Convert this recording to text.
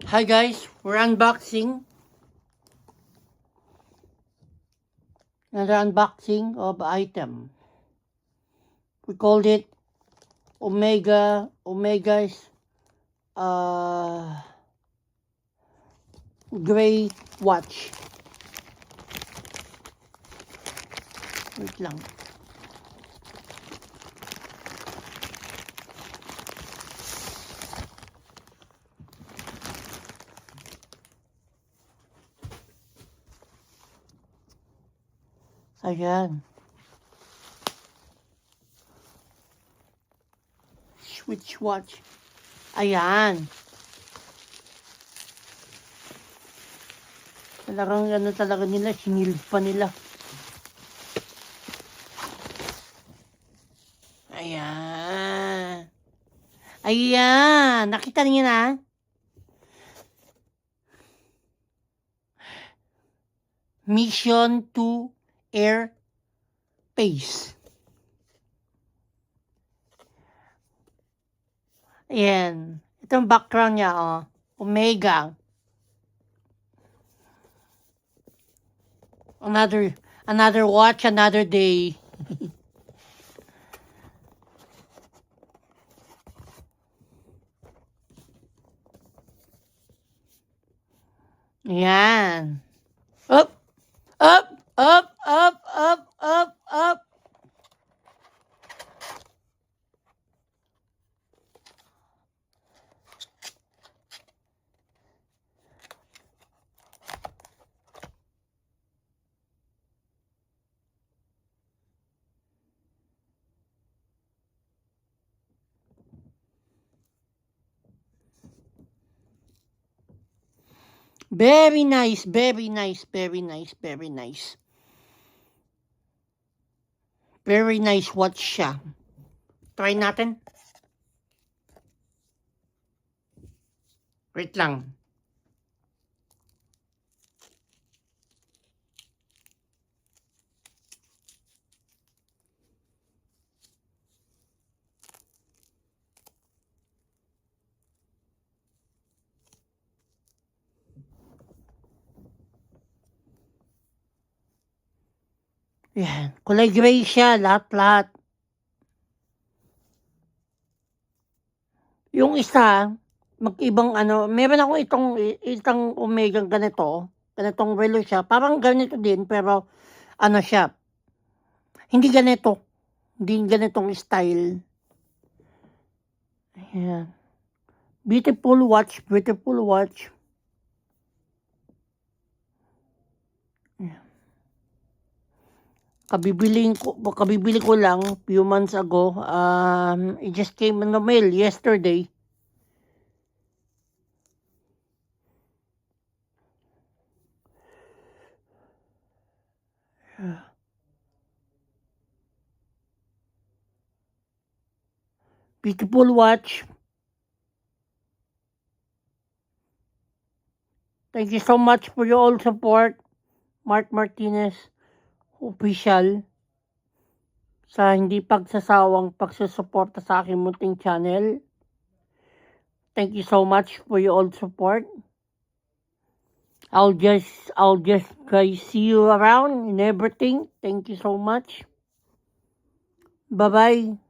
Hi guys, we're unboxing. Another unboxing of item. We called it Omega's gray watch. Wait lang. Ayan. Switch watch. Ayan. Talagang ano talaga nila, sinild pa nila. Ayan. Ayan. Nakita niyo na? Mission to Air Space. Ayan. Itong background niya, oh. Omega. Another watch, another day. Ayan. Up, up, up, up, up, up, up. Very nice, very nice, very nice, very nice. Very nice watch siya. Try natin. Wait lang. Yan. Kulay gray siya, lahat-lahat. Yung isa, mag-ibang ano, meron ako itong Omega ganitong relo siya. Parang ganito din, pero ano siya, hindi ganito. Hindi ganitong style. Ayan. Beautiful watch, beautiful watch. Ayan. Kabibili ko lang few months ago. It just came in the mail yesterday. Beautiful watch. Thank you so much for your all support. Mark Martinez Official. Sa hindi pagsasawang pagsusuporta sa aking munting channel. Thank you so much for your all support. I'll just guys see you around in everything. Thank you so much. Bye-bye.